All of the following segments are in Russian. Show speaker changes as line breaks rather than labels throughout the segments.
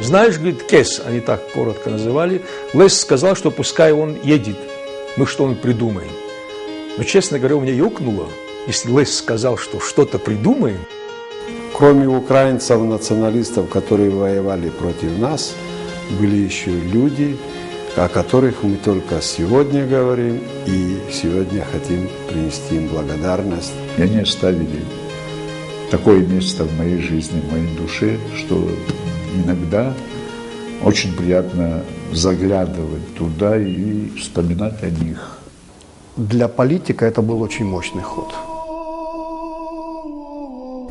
Знаешь, говорит, Кес, они так коротко называли, Лес сказал, что пускай он едет, мы что-нибудь придумаем. Но, честно говоря, у меня ёкнуло, если Лес сказал, что что-то придумаем.
Кроме украинцев, националистов, которые воевали против нас, были еще люди, о которых мы только сегодня говорим и сегодня хотим принести им благодарность.
И они оставили такое место в моей жизни, в моей душе, что иногда очень приятно заглядывать туда и вспоминать о них.
Для политика это был очень мощный ход.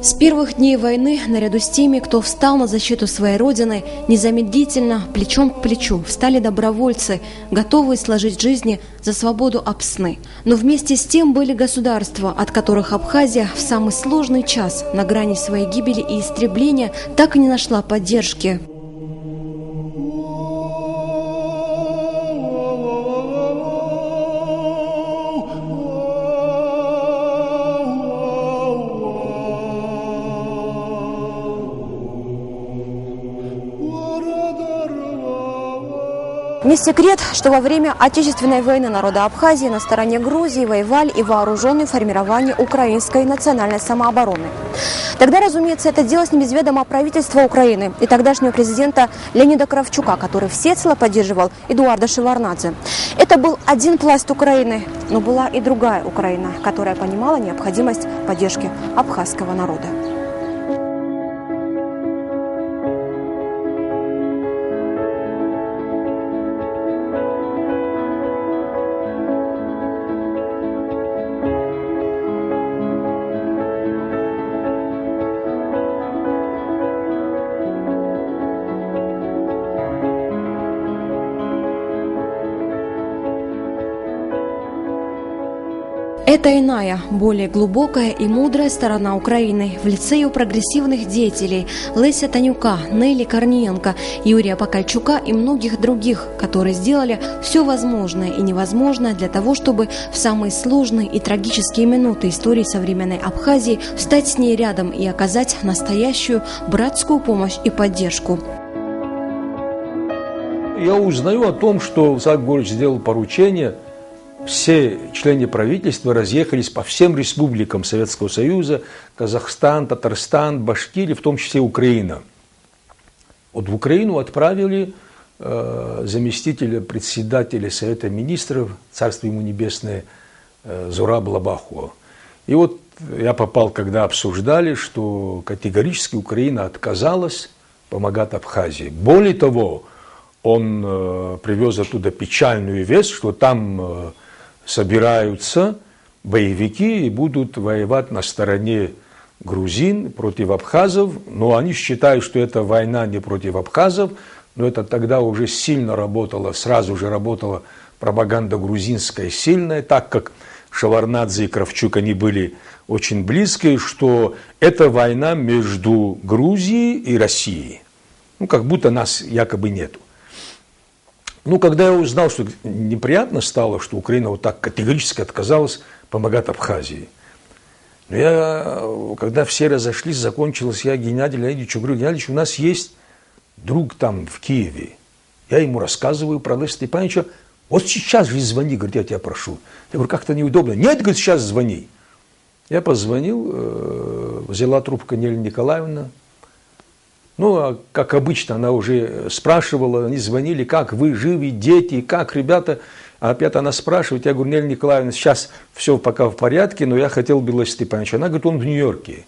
С первых дней войны, наряду с теми, кто встал на защиту своей родины, незамедлительно, плечом к плечу, встали добровольцы, готовые сложить жизни за свободу Апсны. Но вместе с тем были государства, от которых Абхазия в самый сложный час, на грани своей гибели и истребления, так и не нашла поддержки. Не секрет, что во время Отечественной войны народа Абхазии на стороне Грузии воевали и вооруженные формирования украинской национальной самообороны. Тогда, разумеется, это делалось не без ведома правительства Украины и тогдашнего президента Леонида Кравчука, который всецело поддерживал Эдуарда Шеварднадзе. Это был один пласт Украины, но была и другая Украина, которая понимала необходимость поддержки абхазского народа. Это иная, более глубокая и мудрая сторона Украины в лице ее прогрессивных деятелей Леся Танюка, Нелли Корниенко, Юрия Покальчука и многих других, которые сделали все возможное и невозможное для того, чтобы в самые сложные и трагические минуты истории современной Абхазии встать с ней рядом и оказать настоящую братскую помощь и поддержку.
Я узнаю о том, что Исаак Георгиевич сделал поручение. Все члены правительства разъехались по всем республикам Советского Союза, Казахстан, Татарстан, Башкирия, в том числе Украина. Вот в Украину отправили заместителя председателя Совета Министров, царство ему небесное, Зураба Лабахова. И вот я попал, когда обсуждали, что категорически Украина отказалась помогать Абхазии. Более того, он привез оттуда печальную весть, что там собираются боевики и будут воевать на стороне грузин против абхазов, но они считают, что это война не против абхазов, но это тогда уже сильно работало, сразу же работала пропаганда грузинская сильная, так как Шеварднадзе и Кравчук, они были очень близкие, что это война между Грузией и Россией. Ну, как будто нас якобы нету. Ну, когда я узнал, что неприятно стало, что Украина вот так категорически отказалась помогать Абхазии. Но когда все разошлись, закончилось, я Геннадию Леонидовичу говорю: Геннадьевич, у нас есть друг там в Киеве. Я ему рассказываю про Леся Степановича. Вот сейчас же звони, говорит, я тебя прошу. Я говорю, как-то неудобно. Нет, говорит, сейчас звони. Я позвонил, взяла трубку Нелли Николаевна. Ну, а как обычно, она уже спрашивала, они звонили, как вы, живы, дети, как, ребята. А опять она спрашивает, я говорю, Нелли Николаевна, сейчас все пока в порядке, но я хотел бы Леся Степановича. Она говорит, он в Нью-Йорке.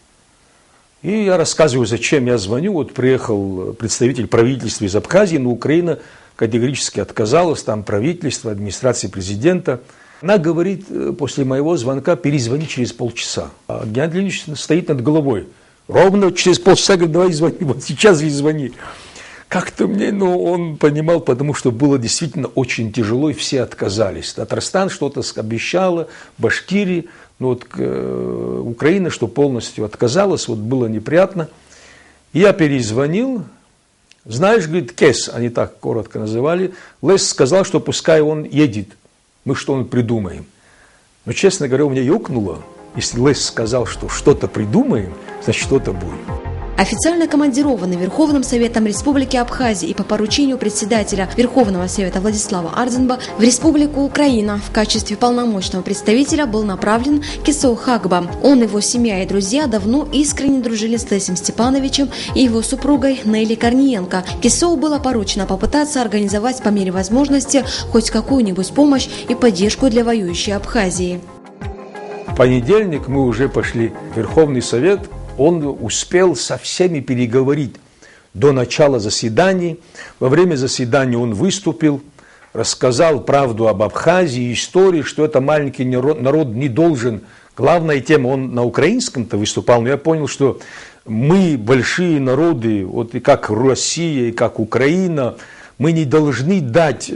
И я рассказываю, зачем я звоню. Вот приехал представитель правительства из Абхазии, но Украина категорически отказалась, там правительство, администрация президента. Она говорит, после моего звонка перезвони через полчаса. А Геннадий Леонидович стоит над головой. Ровно через полчаса говорит, давай звони, вот сейчас же звони. Как-то мне, он понимал, потому что было действительно очень тяжело, и все отказались. Татарстан что-то обещала, Башкирия, но вот Украина, что полностью отказалась, вот было неприятно. И я перезвонил, знаешь, говорит, Кес, они так коротко называли, Лес сказал, что пускай он едет, мы что-нибудь придумаем. Но, честно говоря, у меня ёкнуло. Если Лес сказал, что что-то придумаем, значит, что-то будет.
Официально командированный Верховным Советом Республики Абхазия и по поручению председателя Верховного Совета Владислава Ардзенба в Республику Украина в качестве полномочного представителя был направлен Кесо Хагба. Он, его семья и друзья давно искренне дружили с Лесем Степановичем и его супругой Нелли Корниенко. Кесо было поручено попытаться организовать по мере возможности хоть какую-нибудь помощь и поддержку для воюющей Абхазии.
В понедельник мы уже пошли в Верховный Совет. Он успел со всеми переговорить до начала заседаний. Во время заседания он выступил, рассказал правду об Абхазии, истории, что это маленький народ не должен. Главная тема, он на украинском-то выступал, но я понял, что мы, большие народы, вот и как Россия, и как Украина, мы не должны дать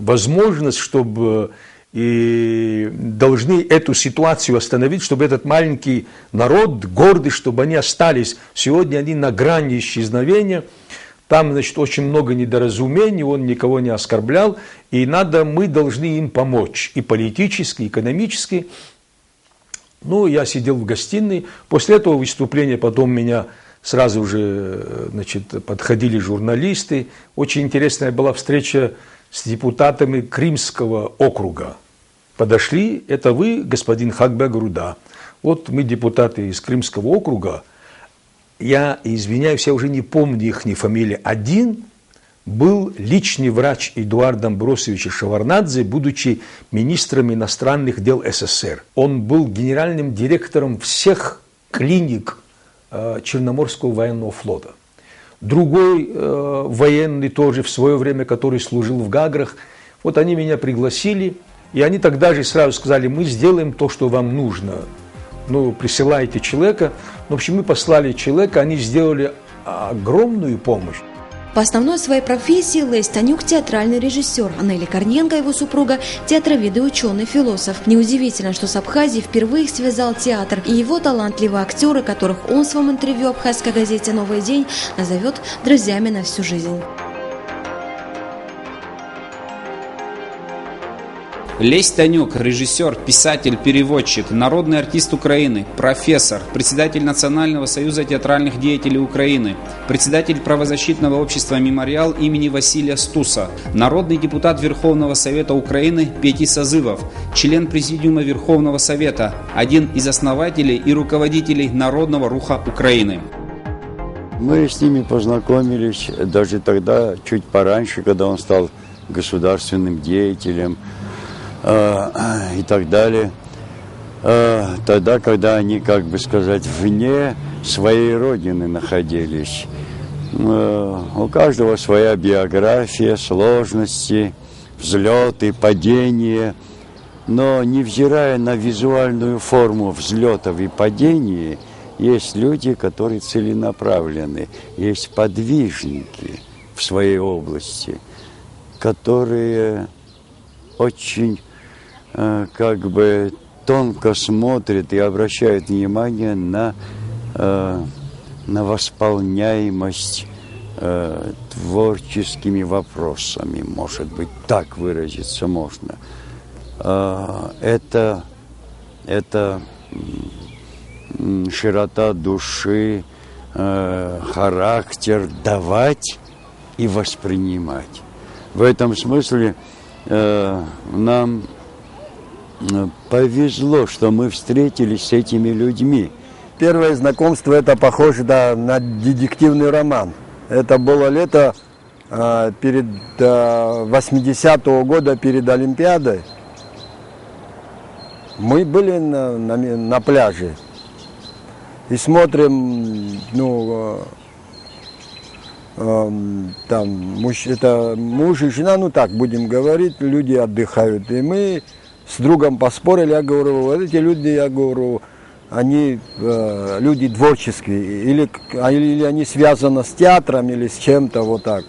возможность, чтобы... И должны эту ситуацию остановить, чтобы этот маленький народ, гордый, чтобы они остались. Сегодня они на грани исчезновения. Там, значит, очень много недоразумений, он никого не оскорблял. И мы должны им помочь и политически, и экономически. Ну, я сидел в гостиной. После этого выступления потом меня сразу же, значит, подходили журналисты. Очень интересная была встреча с депутатами Крымского округа. Подошли, это вы, господин Хагба? Я говорю, да. Вот мы депутаты из Крымского округа. Я извиняюсь, я уже не помню их фамилии. Один был личный врач Эдуарда Амбросовича Шеварднадзе, будучи министром иностранных дел СССР. Он был генеральным директором всех клиник Черноморского военного флота. Другой военный тоже в свое время, который служил в Гаграх, вот они меня пригласили, и они тогда же сразу сказали, мы сделаем то, что вам нужно. Ну, присылайте человека. В общем, мы послали человека, они сделали огромную помощь.
По основной своей профессии Лесь Танюк – театральный режиссер, а Нелли Корниенко, его супруга – театровед и ученый-философ. Неудивительно, что с Абхазией впервые их связал театр, и его талантливые актеры, которых он в своем интервью абхазской газете «Новый день» назовет друзьями на всю жизнь.
Лесь Танюк – режиссер, писатель, переводчик, народный артист Украины, профессор, председатель Национального союза театральных деятелей Украины, председатель правозащитного общества «Мемориал» имени Василия Стуса, народный депутат Верховного Совета Украины 5 созывов, член Президиума Верховного Совета, один из основателей и руководителей Народного руха Украины.
Мы с ними познакомились даже тогда, чуть пораньше, когда он стал государственным деятелем, и так далее, тогда, когда они, как бы сказать, вне своей родины находились. У каждого своя биография, сложности, взлеты, падения, но невзирая на визуальную форму взлетов и падений, есть люди, которые целенаправлены, есть подвижники в своей области, которые очень как бы тонко смотрят и обращают внимание на восполняемость творческими вопросами, может быть, так выразиться можно. Это широта души, характер давать и воспринимать. В этом смысле нам повезло, что мы встретились с этими людьми.
Первое знакомство, это похоже на детективный роман. Это было лето перед 80-го года, перед Олимпиадой. Мы были на пляже и смотрим, там это муж и жена, так будем говорить, люди отдыхают. И мы с другом поспорили, я говорю, вот эти люди, я говорю, они люди творческие, или они связаны с театром, или с чем-то вот так.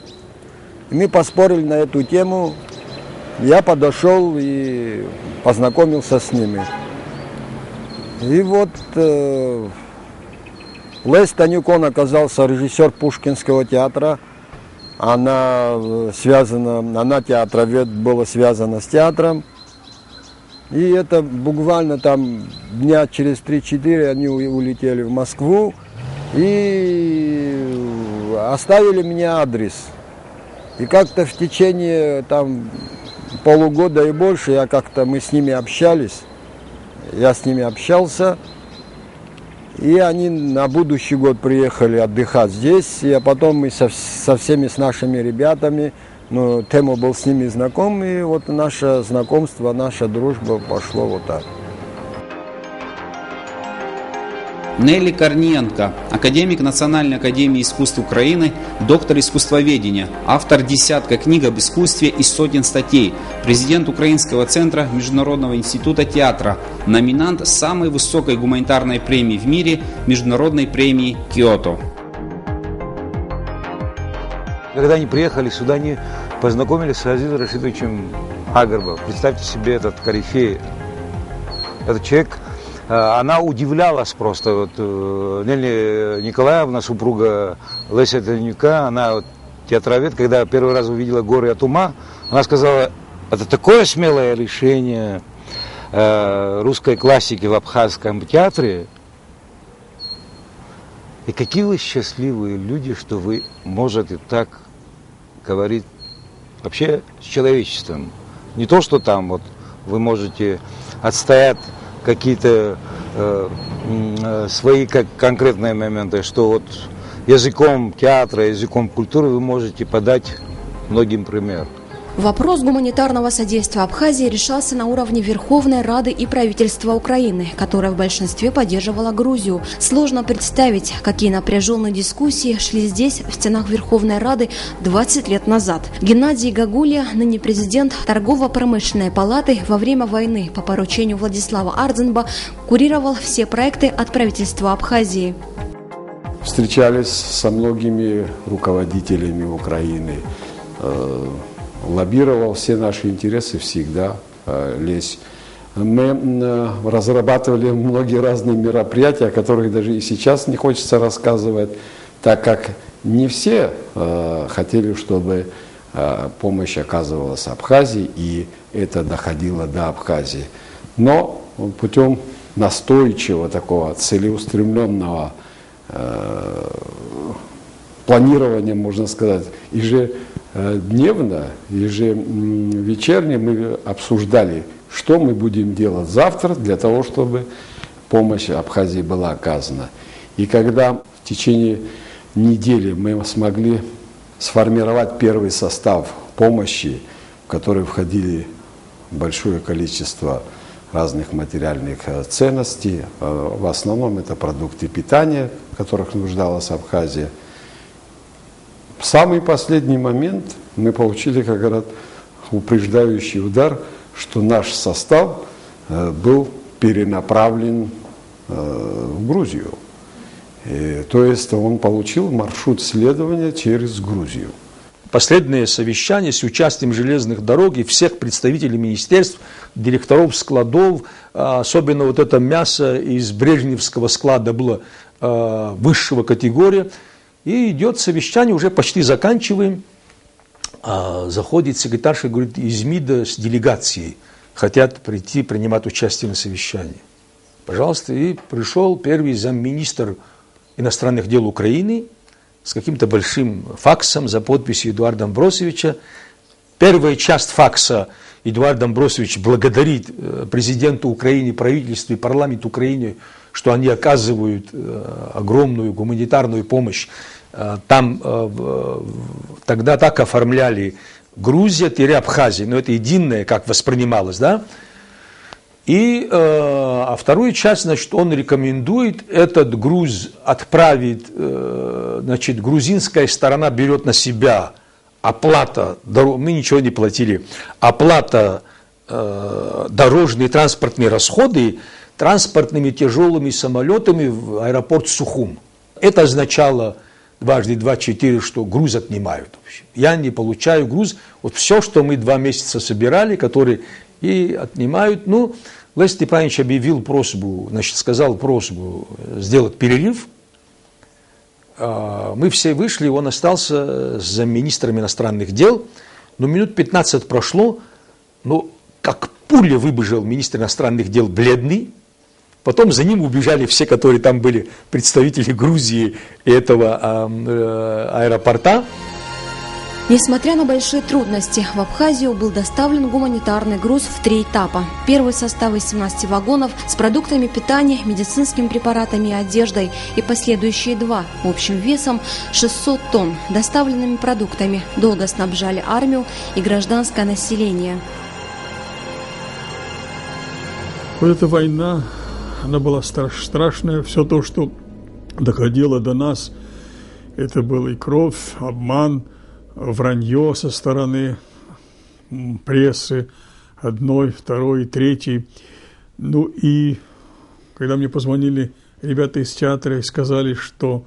И мы поспорили на эту тему, я подошел и познакомился с ними. И вот Лесь Танюк, он оказался режиссер Пушкинского театра. Она театровед, была связана с театром. И это буквально там дня через 3-4 они улетели в Москву. И оставили мне адрес. И как-то в течение там полугода и больше мы с ними общались. Я с ними общался. И они на будущий год приехали отдыхать здесь. И потом мы со всеми с нашими ребятами, Тему был с ними знаком. И вот наше знакомство, наша дружба пошло вот так.
Нелли Корниенко, академик Национальной академии искусств Украины, доктор искусствоведения, автор десятка книг об искусстве и сотен статей, президент Украинского центра Международного института театра, номинант самой высокой гуманитарной премии в мире, Международной премии Киото.
Когда они приехали сюда, они познакомились с Азизом Рашидовичем Агарбом. Представьте себе этот корифей, этот человек. Она удивлялась просто. Вот, Нелли Николаевна, супруга Леся Тенюка, она театровед, когда первый раз увидела «Горы от ума», она сказала, это такое смелое решение русской классики в абхазском театре. И какие вы счастливые люди, что вы можете так говорить вообще с человечеством. Не то, что там вот вы можете отстоять какие-то свои конкретные моменты, что вот языком театра, языком культуры вы можете подать многим пример.
Вопрос гуманитарного содействия Абхазии решался на уровне Верховной Рады и правительства Украины, которое в большинстве поддерживало Грузию. Сложно представить, какие напряженные дискуссии шли здесь, в стенах Верховной Рады, 20 лет назад. Геннадий Гагулия, ныне президент Торгово-промышленной палаты, во время войны по поручению Владислава Ардзенба курировал все проекты от правительства Абхазии.
Встречались со многими руководителями Украины, лоббировал все наши интересы всегда, лезь. Мы разрабатывали многие разные мероприятия, о которых даже и сейчас не хочется рассказывать, так как не все хотели, чтобы помощь оказывалась Абхазии, и это доходило до Абхазии. Но путем настойчивого, такого целеустремленного планирования, можно сказать, ежедневно, ежевечерне мы обсуждали, что мы будем делать завтра для того, чтобы помощь Абхазии была оказана. И когда в течение недели мы смогли сформировать первый состав помощи, в который входили большое количество разных материальных ценностей, в основном это продукты питания, в которых нуждалась Абхазия, в самый последний момент мы получили, как говорят, упреждающий удар, что наш состав был перенаправлен в Грузию. То есть он получил маршрут следования через Грузию.
Последнее совещание с участием железных дорог и всех представителей министерств, директоров складов, особенно вот это мясо из брежневского склада было высшего категории. И идет совещание, уже почти заканчиваем. Заходит секретарша, говорит, из МИДа с делегацией. Хотят прийти, принимать участие на совещании. Пожалуйста, и пришел первый замминистра иностранных дел Украины с каким-то большим факсом за подписью Эдуарда Амбросовича. Первая часть факса Эдуард Амбросович благодарит президенту Украины, правительству и парламенту Украины, что они оказывают огромную гуманитарную помощь. Там тогда так оформляли Грузия-Абхазия, но это единое, как воспринималось, да? И вторую часть, значит, он рекомендует этот груз отправить, значит, грузинская сторона берет на себя оплата, мы ничего не платили, оплата дорожные транспортные расходы транспортными тяжелыми самолетами в аэропорт Сухум. Это означало дважды 2 – 4, что груз отнимают. Я не получаю груз. Вот все, что мы 2 месяца собирали, которые и отнимают. Ну, Лев Степанович объявил просьбу, значит, сказал просьбу сделать перерыв. Мы все вышли, он остался с замминистром иностранных дел. Но минут 15 прошло, но как пуля выбежал министр иностранных дел бледный, Потом за ним убежали все, которые там были, представители Грузии и этого аэропорта.
Несмотря на большие трудности, в Абхазию был доставлен гуманитарный груз в 3 этапа. Первый состав из 17 вагонов с продуктами питания, медицинскими препаратами и одеждой, и последующие 2 общим весом 600 тонн доставленными продуктами долго снабжали армию и гражданское население.
Вот эта война, она была страшная. Все то, что доходило до нас, это была и кровь, обман, вранье со стороны прессы, одной, второй, третьей. Ну и когда мне позвонили ребята из театра и сказали, что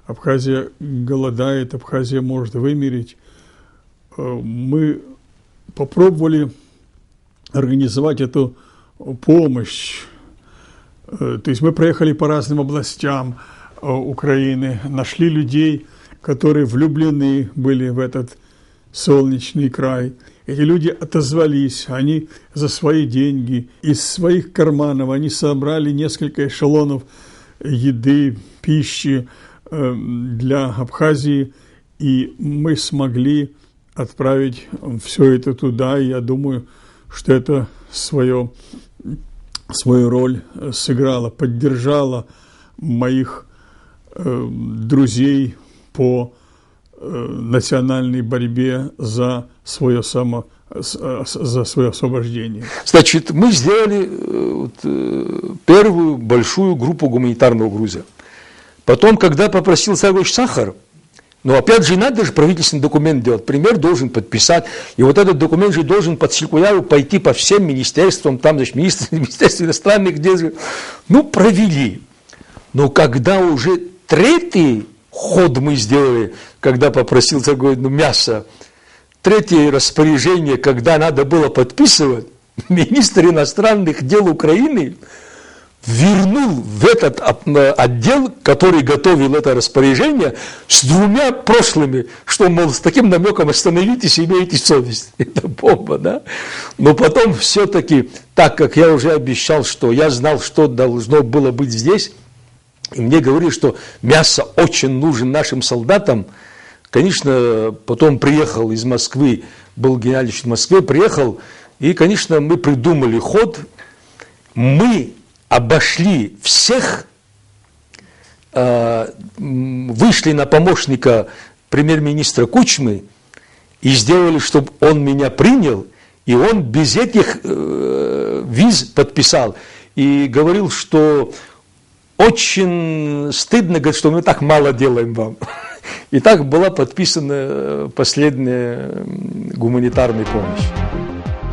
Абхазия голодает, Абхазия может вымереть, мы попробовали организовать эту помощь. То есть мы проехали по разным областям Украины, нашли людей, которые влюблены были в этот солнечный край. Эти люди отозвались, они за свои деньги, из своих карманов, они собрали несколько эшелонов еды, пищи для Абхазии, и мы смогли отправить все это туда, и я думаю, что это свою роль сыграло, поддержало моих друзей по национальной борьбе за свое освобождение.
Значит, мы сделали первую большую группу гуманитарного груза. Потом, когда попросил Сагович сахар, но опять же, надо же правительственный документ делать, премьер должен подписать, и вот этот документ же должен под циркуляру пойти по всем министерствам, там, значит, министерство иностранных дел, ну, провели. Но когда уже 3-й ход мы сделали, когда попросил такое, мясо, 3-е распоряжение, когда надо было подписывать, министр иностранных дел Украины вернул в этот отдел, который готовил это распоряжение, с 2 прошлыми, что, мол, с таким намеком остановитесь и имейте совесть. Это бомба, да? Но потом все-таки, так как я уже обещал, что я знал, что должно было быть здесь, и мне говорили, что мясо очень нужен нашим солдатам. Конечно, потом приехал из Москвы, был Геннадьевич в Москве, приехал, и, конечно, мы придумали ход. Мы обошли всех, вышли на помощника премьер-министра Кучмы и сделали, чтобы он меня принял, и он без этих виз подписал. И говорил, что очень стыдно, говорит, что мы так мало делаем вам. И так была подписана последняя гуманитарная помощь.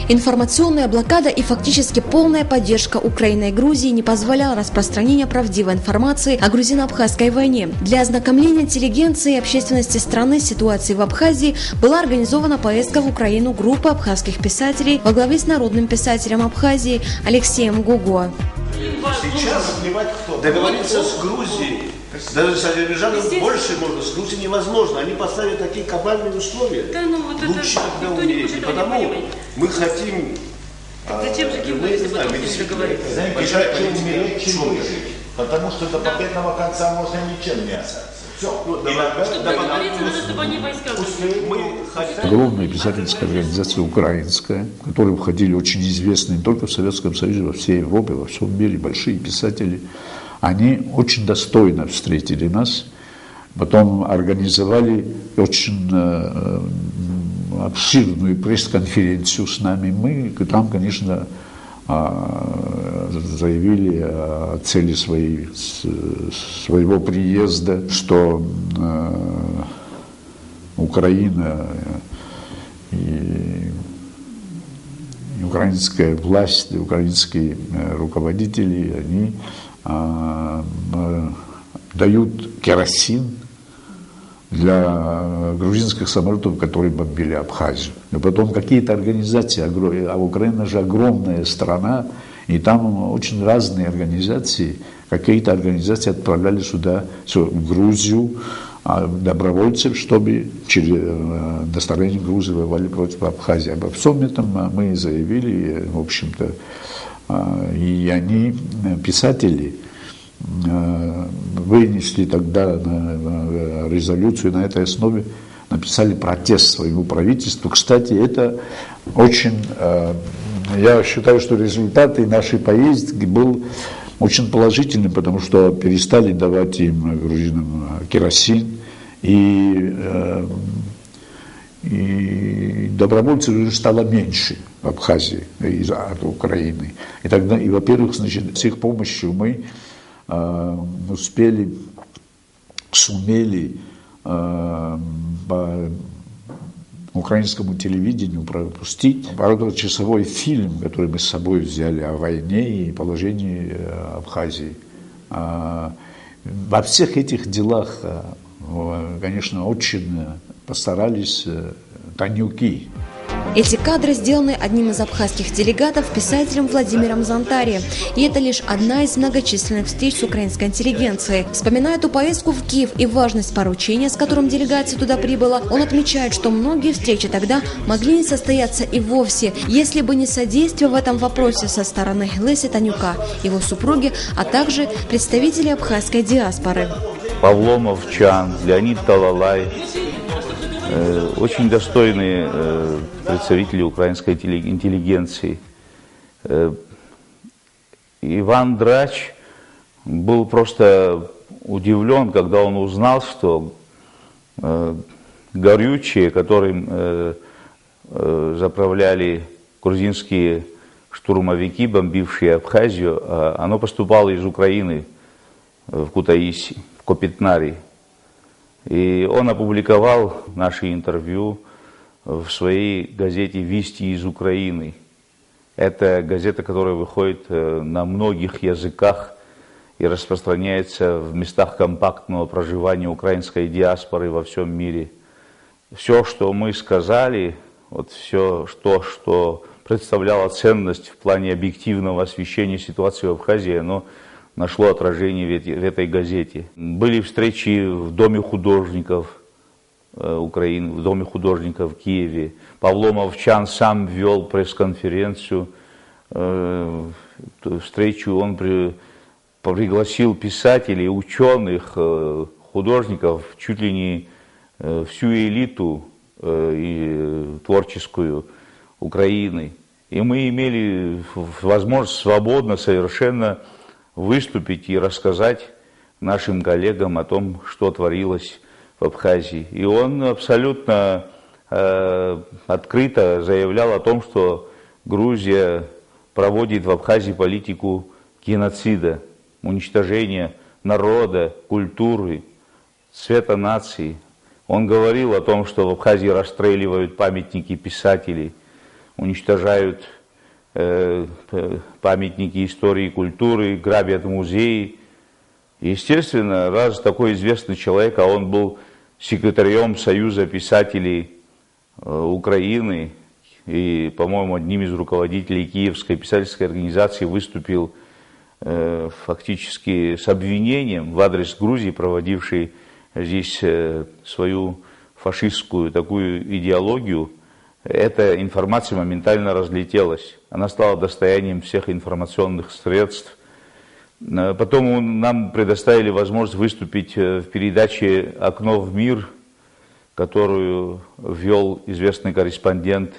Информационная блокада и фактически полная поддержка Украины и Грузии не позволяла распространения правдивой информации о грузино-абхазской войне. Для ознакомления интеллигенции и общественности страны с ситуацией в Абхазии была организована поездка в Украину группы абхазских писателей во главе с народным писателем Абхазии Алексеем Гуго.
Сейчас договориться с Грузией, даже с Азербайджаном больше можно, с Грузией невозможно. Они поставили такие кабальные условия.
Да, ну, вот
лучше тогда умереть. И потому мы хотим...
Зачем же кем-то
Знаете, умереть, чем выжить. Потому что до победного конца можно ничем не остаться.
Чтобы договориться, надо, чтобы они войска
Огромная писательская организация украинская, в которую входили очень известные не только в Советском Союзе, во всей Европе, во всем мире большие писатели. Они очень достойно встретили нас, потом организовали очень обширную пресс-конференцию с нами. Мы там, конечно, заявили о цели своего приезда, что Украина и украинская власть, украинские руководители, они дают керосин для грузинских самолетов, которые бомбили Абхазию. И потом какие-то организации, а Украина же огромная страна, и там очень разные организации, какие-то организации отправляли сюда, в Грузию, добровольцев, чтобы через доставление Грузии воевали против Абхазии. Обо всем этом мы заявили, в общем-то, И они, писатели, вынесли тогда резолюцию, на этой основе написали протест своему правительству. Кстати, это очень, я считаю, что результат нашей поездки был очень положительным, потому что перестали давать им, грузинам, керосин, и добровольцев уже стало меньше в Абхазии от Украины. И тогда, и, во-первых, значит, с их помощью мы сумели по украинскому телевидению пропустить часовой фильм, который мы с собой взяли о войне и положении Абхазии. Во всех этих делах, конечно, очень постарались танюки.
Эти кадры сделаны одним из абхазских делегатов, писателем Владимиром Зантари. И это лишь одна из многочисленных встреч с украинской интеллигенцией. Вспоминая эту поездку в Киев и важность поручения, с которым делегация туда прибыла, он отмечает, что многие встречи тогда могли не состояться и вовсе, если бы не содействие в этом вопросе со стороны Леси Танюка, его супруги, а также представителей абхазской диаспоры.
Павломов Чан, Леонид Талалай, очень достойные представители украинской интеллигенции. Иван Драч был просто удивлен, когда он узнал, что горючее, которым заправляли грузинские штурмовики, бомбившие Абхазию, оно поступало из Украины в Кутаиси, в Копитнари. И он опубликовал наше интервью в своей газете «Вести из Украины». Это газета, которая выходит на многих языках и распространяется в местах компактного проживания украинской диаспоры во всем мире. Все, что мы сказали, вот все, что представляло ценность в плане объективного освещения ситуации в Абхазии, оно нашло отражение в этой газете. Были встречи в Доме художников Украины, в Доме художников в Киеве. Павломов Чан сам вел пресс-конференцию, встречу. Он пригласил писателей, ученых, художников, чуть ли не всю элиту творческую Украины. И мы имели возможность свободно совершенно выступить и рассказать нашим коллегам о том, что творилось в Абхазии. И он абсолютно открыто заявлял о том, что Грузия проводит в Абхазии политику геноцида, уничтожения народа, культуры, цвета нации. Он говорил о том, что в Абхазии расстреливают памятники писателей, уничтожают памятники истории и культуры, грабят музеи. Естественно, раз такой известный человек, а он был секретарем Союза писателей Украины и, по-моему, одним из руководителей Киевской писательской организации, выступил фактически с обвинением в адрес Грузии, проводившей здесь свою фашистскую такую идеологию. Эта информация моментально разлетелась. Она стала достоянием всех информационных средств. Потом нам предоставили возможность выступить в передаче «Окно в мир», которую вел известный корреспондент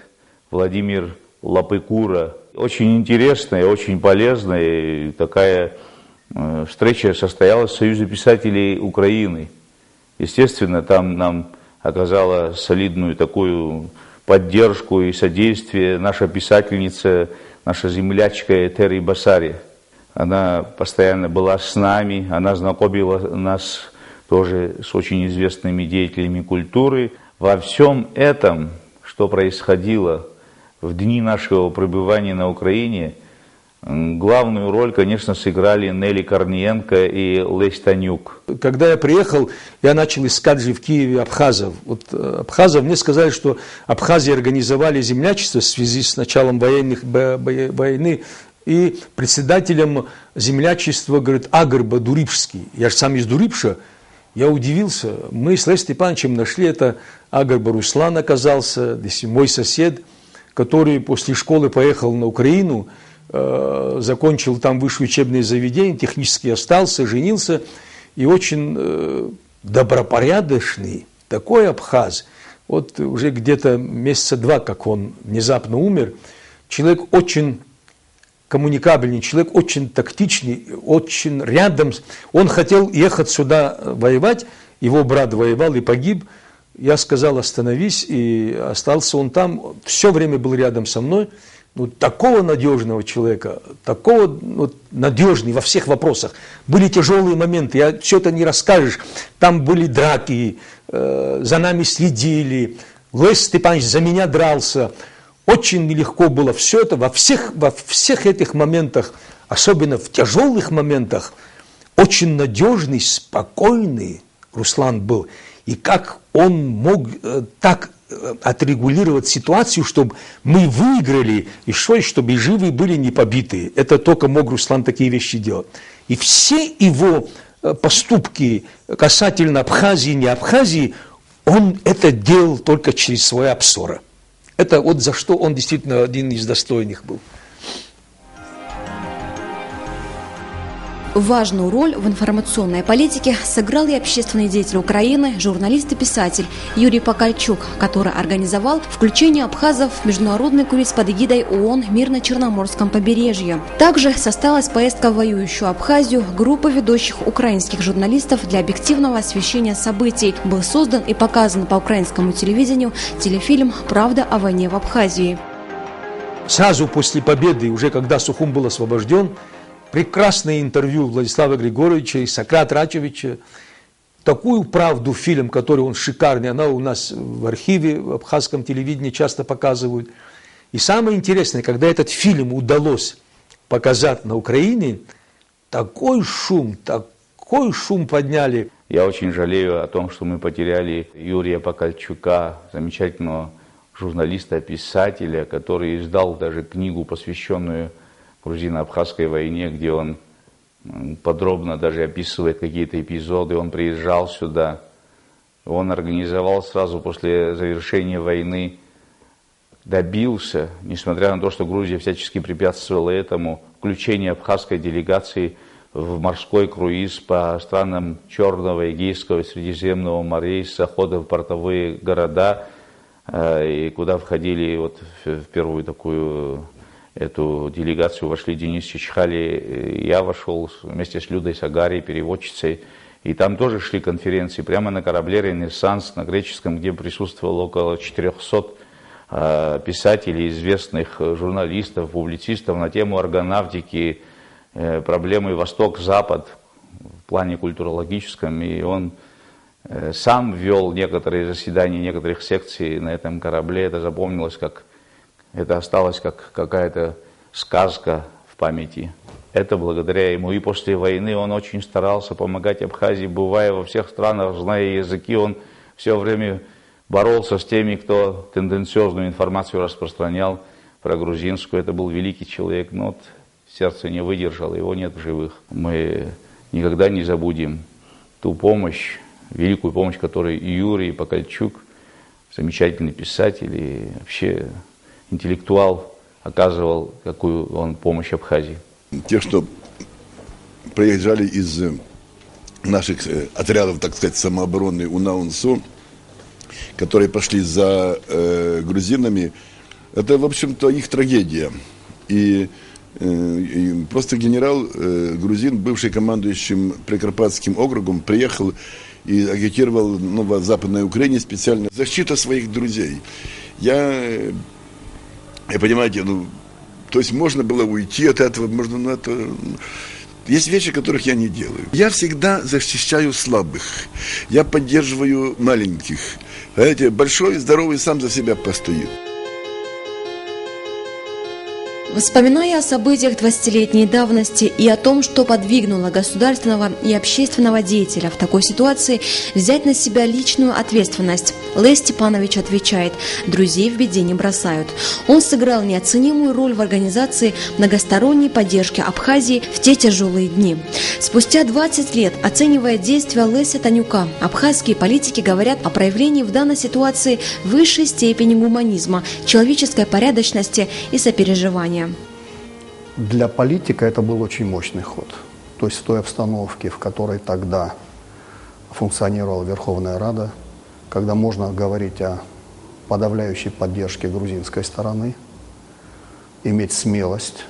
Владимир Лапыкура. Очень интересная, очень полезная такая встреча состоялась в Союзе писателей Украины. Естественно, там нам оказала солидную такую поддержку и содействие наша писательница, наша землячка Этери Басари. Она постоянно была с нами, она знакомила нас тоже с очень известными деятелями культуры. Во всем этом, что происходило в дни нашего пребывания на Украине, главную роль, конечно, сыграли Нелли Корниенко и Лесь Танюк.
Когда я приехал, я начал искать же в Киеве абхазов. Вот абхазов мне сказали, что Абхазии организовали землячество в связи с началом войны. И председателем землячества, говорит, Агрба Дурипский. Я же сам из Дурипша. Я удивился. Мы с Лесем Степановичем нашли это. Агрба Руслан оказался, мой сосед, который после школы поехал на Украину, закончил там высшее учебное заведение, технически остался, женился. И очень добропорядочный такой абхаз. Вот уже где-то месяца 2, как он внезапно умер. Человек очень коммуникабельный, человек очень тактичный, очень рядом. Он хотел ехать сюда воевать, его брат воевал и погиб. Я сказал: остановись, и остался он там. Все время был рядом со мной. Ну, такого надежного человека, такого надежный во всех вопросах. Были тяжелые моменты, все это не расскажешь. Там были драки, за нами следили. Лесь Степанович за меня дрался. Очень нелегко было все это во всех этих моментах, особенно в тяжелых моментах. Очень надежный, спокойный Руслан был. И как он мог так отрегулировать ситуацию, чтобы мы выиграли, и чтобы и живые были, не побитые. Это только мог Руслан такие вещи делать. И все его поступки касательно Абхазии, не Абхазии, он это делал только через свои обсоры. Это вот за что он действительно один из достойных был.
Важную роль в информационной политике сыграл и общественный деятель Украины, журналист и писатель Юрий Покальчук, который организовал включение абхазов в международный круиз под эгидой ООН «Мир на Черноморском побережье». Также состоялась поездка в воюющую Абхазию группы ведущих украинских журналистов для объективного освещения событий. Был создан и показан по украинскому телевидению телефильм «Правда о войне в Абхазии».
Сразу после победы, уже когда Сухум был освобожден, прекрасное интервью Владислава Григорьевича и Сократа Рачевича. Такую правду фильм, который он шикарный, она у нас в архиве, в абхазском телевидении часто показывают. И самое интересное, когда этот фильм удалось показать на Украине, такой шум подняли.
Я очень жалею о том, что мы потеряли Юрия Покальчука, замечательного журналиста, писателя, который издал даже книгу, посвященную грузино-абхазской войне, где он подробно даже описывает какие-то эпизоды. Он приезжал сюда, он организовал сразу после завершения войны, добился, несмотря на то, что Грузия всячески препятствовала этому, включение абхазской делегации в морской круиз по странам Черного, Эгейского и Средиземного морей с захода в портовые города, и куда входили вот в первую такую эту делегацию вошли Денис Чичхали, я вошел вместе с Людой Сагари, переводчицей, и там тоже шли конференции прямо на корабле «Ренессанс» на греческом, где присутствовало около 400 писателей, известных журналистов, публицистов на тему органавтики, проблемы Восток-Запад в плане культурологическом, и он сам вел некоторые заседания некоторых секций на этом корабле. Это запомнилось как... Это осталось как какая-то сказка в памяти. Это благодаря ему. И после войны он очень старался помогать Абхазии, бывая во всех странах, зная языки. Он все время боролся с теми, кто тенденциозную информацию распространял про грузинскую. Это был великий человек, но вот сердце не выдержало, его нет в живых. Мы никогда не забудем ту помощь, великую помощь, которую Юрий Покальчук, замечательный писатель и вообще интеллектуал, оказывал, какую он помощь Абхазии.
Те, что приезжали из наших отрядов, так сказать, самообороны УНА-УНСО, которые пошли за грузинами, это, в общем-то, их трагедия. И просто генерал грузин, бывший командующим Прикарпатским округом, приехал и агитировал в Западной Украине специально защита своих друзей. Понимаете, то есть можно было уйти от этого, можно, это... Есть вещи, которых я не делаю. Я всегда защищаю слабых, я поддерживаю маленьких. Знаете, большой, здоровый сам за себя постоит.
Вспоминая о событиях 20-летней давности и о том, что подвигнуло государственного и общественного деятеля в такой ситуации взять на себя личную ответственность, Лесь Степанович отвечает: «Друзей в беде не бросают». Он сыграл неоценимую роль в организации многосторонней поддержки Абхазии в те тяжелые дни. Спустя 20 лет, оценивая действия Леся Танюка, абхазские политики говорят о проявлении в данной ситуации высшей степени гуманизма, человеческой порядочности и сопереживания.
Для политика это был очень мощный ход. То есть в той обстановке, в которой тогда функционировала Верховная Рада, когда можно говорить о подавляющей поддержке грузинской стороны, иметь смелость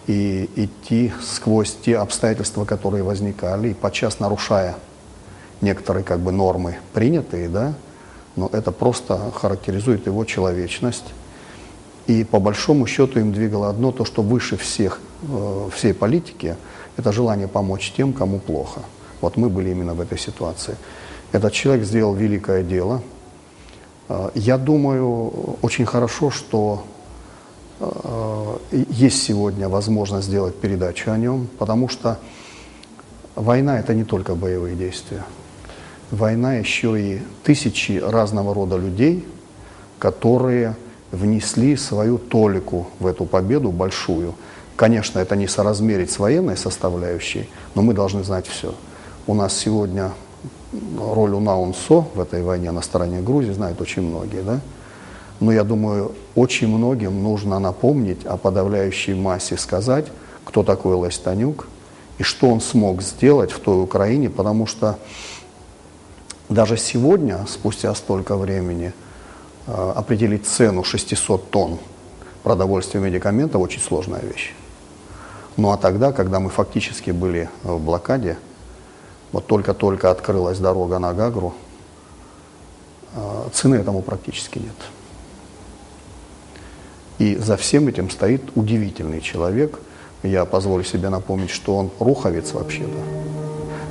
и идти сквозь те обстоятельства, которые возникали, и подчас нарушая некоторые как бы нормы принятые, да, но это просто характеризует его человечность. И по большому счету им двигало одно, то, что выше всей политики, это желание помочь тем, кому плохо. Вот мы были именно в этой ситуации. Этот человек сделал великое дело. Я думаю, очень хорошо, что есть сегодня возможность сделать передачу о нем, потому что война – это не только боевые действия. Война еще и тысячи разного рода людей, которые внесли свою толику в эту победу большую. Конечно, это не соразмерить с военной составляющей, но мы должны знать все. У нас сегодня роль УНАУНСО в этой войне на стороне Грузии знают очень многие, да? Но я думаю, очень многим нужно напомнить о подавляющей массе, сказать, кто такой Лесь Танюк и что он смог сделать в той Украине, потому что даже сегодня, спустя столько времени, определить цену 600 тонн продовольствия и медикаментов очень сложная вещь. Ну а тогда, когда мы фактически были в блокаде, вот только-только открылась дорога на Гагру, цены этому практически нет. И за всем этим стоит удивительный человек. Я позволю себе напомнить, что он руховец вообще-то.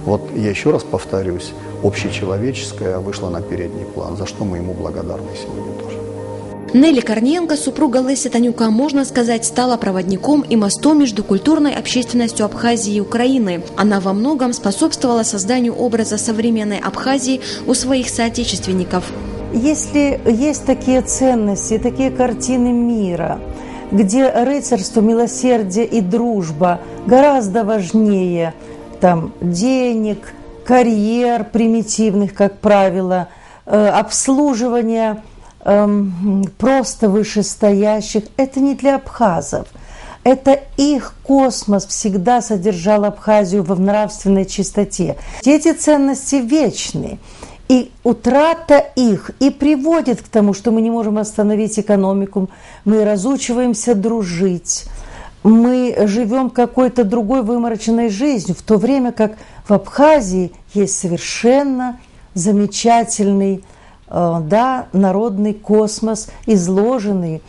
Вот я еще раз повторюсь, общечеловеческое вышло на передний план, за что мы ему благодарны сегодня тоже.
Нелли Корниенко, супруга Леся Танюка, можно сказать, стала проводником и мостом между культурной общественностью Абхазии и Украины. Она во многом способствовала созданию образа современной Абхазии у своих соотечественников.
Если есть такие ценности, такие картины мира, где рыцарство, милосердие и дружба гораздо важнее там, денег, карьер примитивных, как правило, обслуживания просто вышестоящих, это не для абхазов. Это их космос всегда содержал Абхазию в нравственной чистоте. Эти ценности вечны. И утрата их и приводит к тому, что мы не можем остановить экономику, мы разучиваемся дружить, мы живем какой-то другой вымороченной жизнью, в то время как в Абхазии есть совершенно замечательный народный космос, изложенный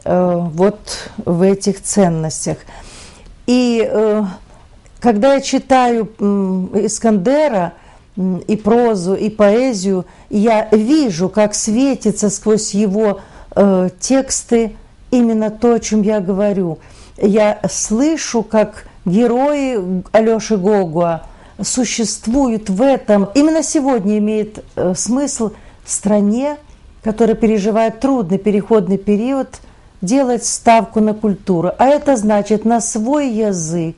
вот в этих ценностях. И когда я читаю Искандера, и прозу, и поэзию, я вижу, как светится сквозь его тексты именно то, о чем я говорю. Я слышу, как герои Алёши Гогуа существуют в этом. Именно сегодня имеет смысл стране, которая переживает трудный переходный период, делать ставку на культуру. А это значит на свой язык,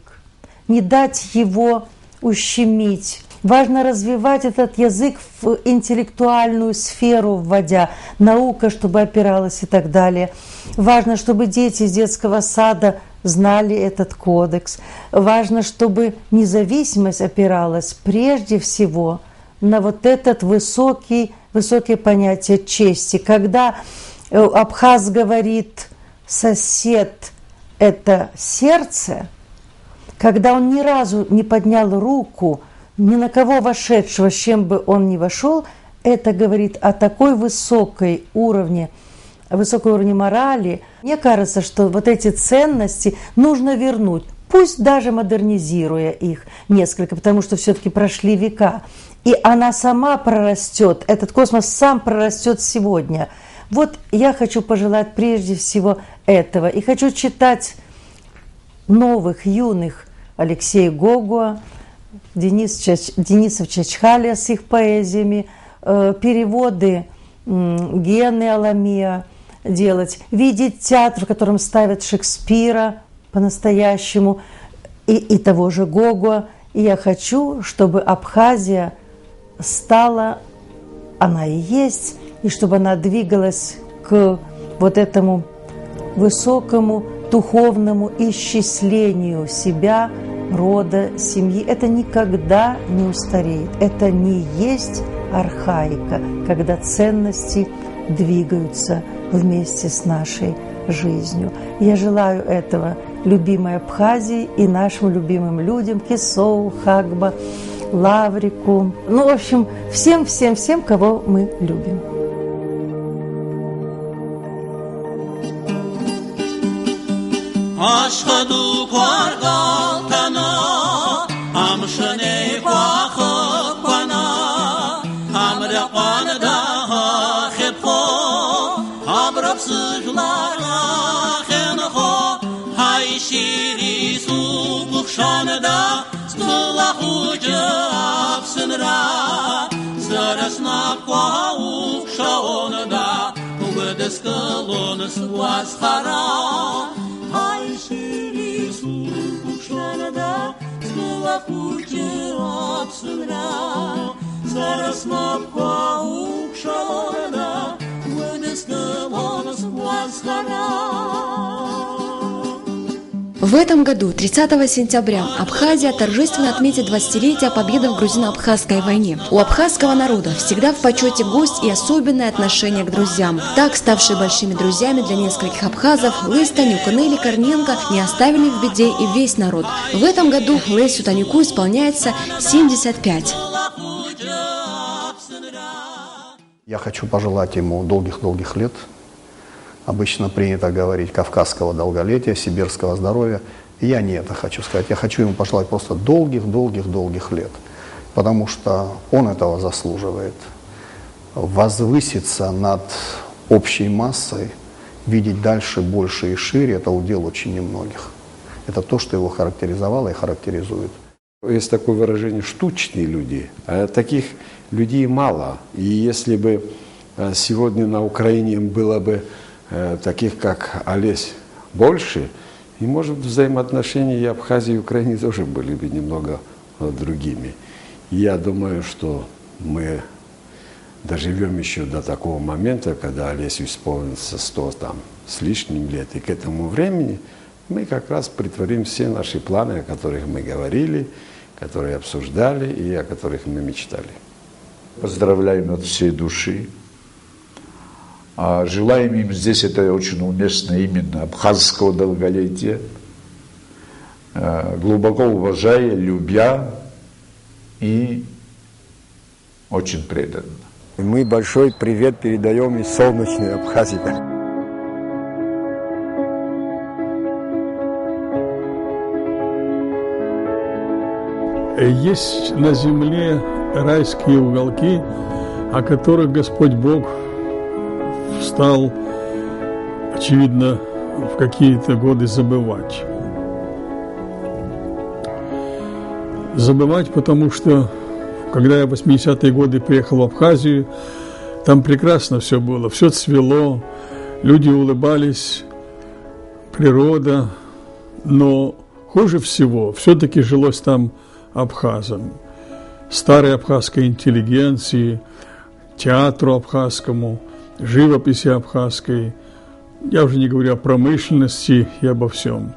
не дать его ущемить. Важно развивать этот язык в интеллектуальную сферу, вводя наука, чтобы опиралась и так далее. Важно, чтобы дети из детского сада знали этот кодекс. Важно, чтобы независимость опиралась прежде всего на вот этот высокое понятие чести. Когда абхаз говорит «сосед – это сердце», когда он ни разу не поднял руку ни на кого вошедшего, с чем бы он ни вошел, это говорит о такой высокой уровне морали. Мне кажется, что вот эти ценности нужно вернуть, пусть даже модернизируя их несколько, потому что все-таки прошли века. И она сама прорастет, этот космос сам прорастет сегодня. Вот я хочу пожелать прежде всего этого. И хочу читать новых, юных Алексея Гогуа, Дениса Чачхалия с их поэзиями, переводы Гены Аламия делать, видеть театр, в котором ставят Шекспира по-настоящему, и того же Гогуа. И я хочу, чтобы Абхазия стала, она и есть, и чтобы она двигалась к вот этому высокому духовному исчислению себя, рода, семьи. Это никогда не устареет. Это не есть архаика, когда ценности двигаются вместе с нашей жизнью. Я желаю этого любимой Абхазии и нашим любимым людям, Кесоу, Хагба, Лаврику, ну, в общем, всем, кого мы любим.
Aşkıdu kargaltana, amşını kuakıp bana, amre kanıda hıpko, abrapsızlara hınko, hay şiri su kukşanıda, stılak ucu apsınra, sırasına kuauk şaonıda, ugıdız kılını sıvazhara, Ay şiri su kuşlarında Sıla kucu apsınra Sarasma pauk şarada Vıdıskı vonus vazhara.
В этом году, 30 сентября, Абхазия торжественно отметит 20-летие победы в грузино-абхазской войне. У абхазского народа всегда в почете гость и особенное отношение к друзьям. Так, ставшие большими друзьями для нескольких абхазов, Лесь Танюк и Нелли Корниенко не оставили в беде и весь народ. В этом году Лесю Танюку исполняется 75.
Я хочу пожелать ему долгих-долгих лет. Обычно принято говорить кавказского долголетия, сибирского здоровья. И я не это хочу сказать. Я хочу ему пожелать просто долгих лет. Потому что он этого заслуживает. Возвыситься над общей массой, видеть дальше, больше и шире – это удел очень немногих. Это то, что его характеризовало и характеризует.
Есть такое выражение «штучные люди», а таких людей мало. И если бы сегодня на Украине было бы таких, как Олесь, больше, и, может, взаимоотношения и Абхазии и Украины тоже были бы немного другими. Я думаю, что мы доживем еще до такого момента, когда Олесю исполнится 100 там, с лишним лет, и к этому времени мы как раз притворим все наши планы, о которых мы говорили, которые обсуждали и о которых мы мечтали.
Поздравляем от всей души. Желаем им здесь, это очень уместно, именно абхазского долголетия, глубоко уважая, любя и очень преданно.
Мы большой привет передаем из солнечной Абхазии.
Есть на земле райские уголки, о которых Господь Бог стал, очевидно, в какие-то годы забывать. Забывать, потому что, когда я в 80-е годы приехал в Абхазию, там прекрасно все было, все цвело, люди улыбались, природа, но хуже всего все-таки жилось там абхазам, старой абхазской интеллигенции, театру абхазскому, живописи абхазской, я уже не говорю о промышленности и обо всем.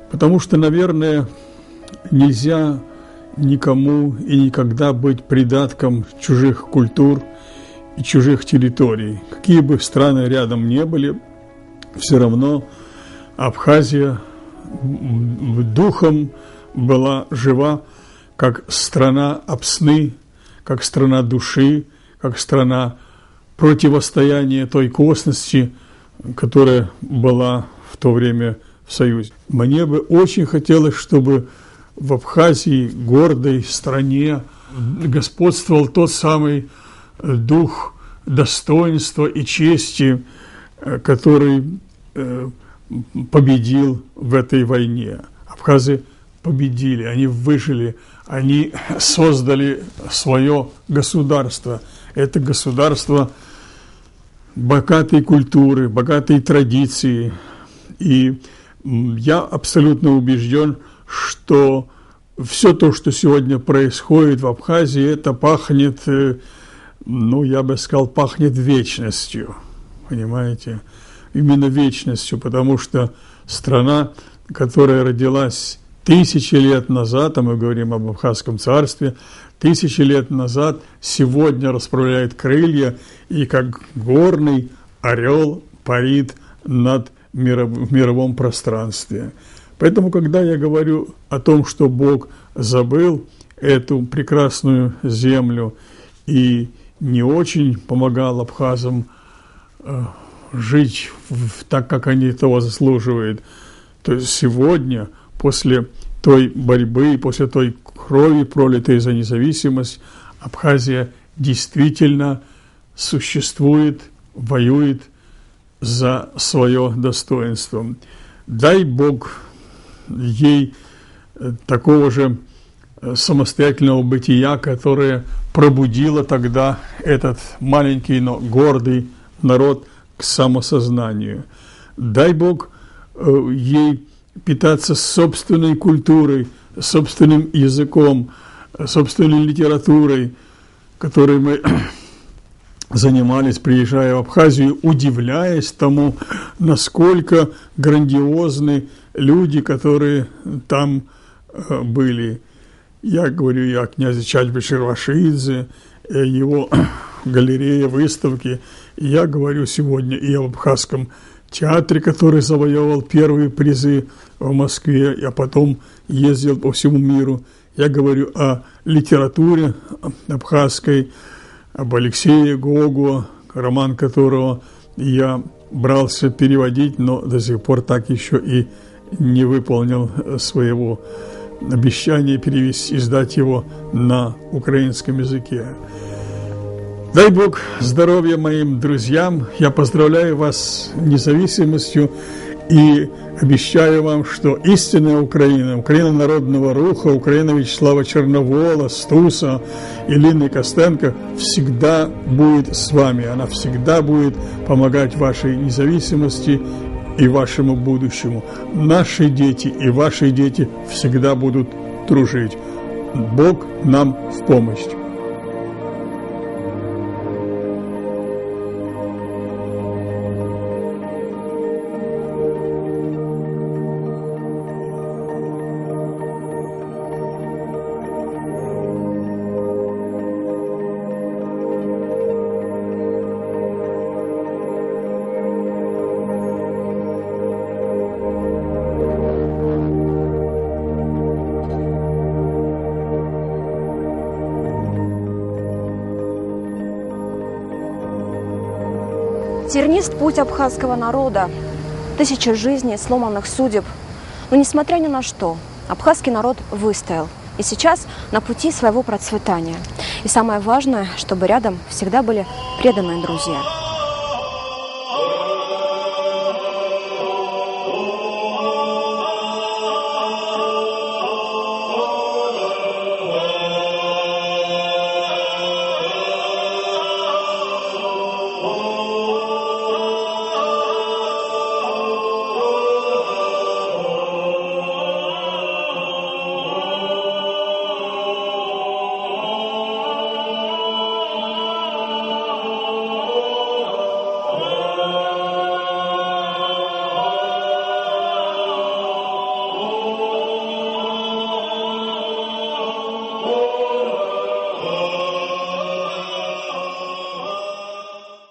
Потому что, наверное, нельзя никому и никогда быть придатком чужих культур и чужих территорий. Какие бы страны рядом не были, все равно Абхазия духом была жива, как страна Апсны, как страна души, как страна противостояния той косности, которая была в то время в Союзе. Мне бы очень хотелось, чтобы в Абхазии, гордой стране, господствовал тот самый дух достоинства и чести, который победил в этой войне. Абхазы победили, они выжили, они создали свое государство. Это государство богатой культуры, богатой традиции. И я абсолютно убежден, что все то, что сегодня происходит в Абхазии, это пахнет, ну, я бы сказал, пахнет вечностью, понимаете? Именно вечностью, потому что страна, которая родилась тысячи лет назад, а мы говорим об Абхазском царстве, тысячи лет назад, сегодня расправляет крылья и как горный орел парит над в мировом пространстве. Поэтому, когда я говорю о том, что Бог забыл эту прекрасную землю и не очень помогал абхазам жить так, как они этого заслуживают, то есть сегодня, после той борьбы, после той крови, пролитой за независимость, Абхазия действительно существует, воюет за свое достоинство. Дай Бог ей такого же самостоятельного бытия, которое пробудило тогда этот маленький, но гордый народ к самосознанию. Дай Бог ей питаться собственной культурой, собственным языком, собственной литературой, которой мы занимались, приезжая в Абхазию, удивляясь тому, насколько грандиозны люди, которые там были. Я говорю и о князе Чальбе-Ширвашидзе, его галерее, выставки. Я говорю сегодня и об Абхазском театре, который завоевал первые призы в Москве, а потом ездил по всему миру. Я говорю о литературе абхазской, об Алексее Гогу, роман которого я брался переводить, но до сих пор так еще и не выполнил своего обещания перевести, издать его на украинском языке. Дай Бог здоровья моим друзьям. Я поздравляю вас с независимостью и обещаю вам, что истинная Украина, Украина народного руха, Украина Вячеслава Черновола, Стуса и Лины Костенко всегда будет с вами. Она всегда будет помогать вашей независимости и вашему будущему. Наши дети и ваши дети всегда будут дружить. Бог нам в помощь.
Тернист путь абхазского народа, тысячи жизней, сломанных судеб. Но несмотря ни на что, абхазский народ выстоял. И сейчас на пути своего процветания. И самое важное, чтобы рядом всегда были преданные друзья.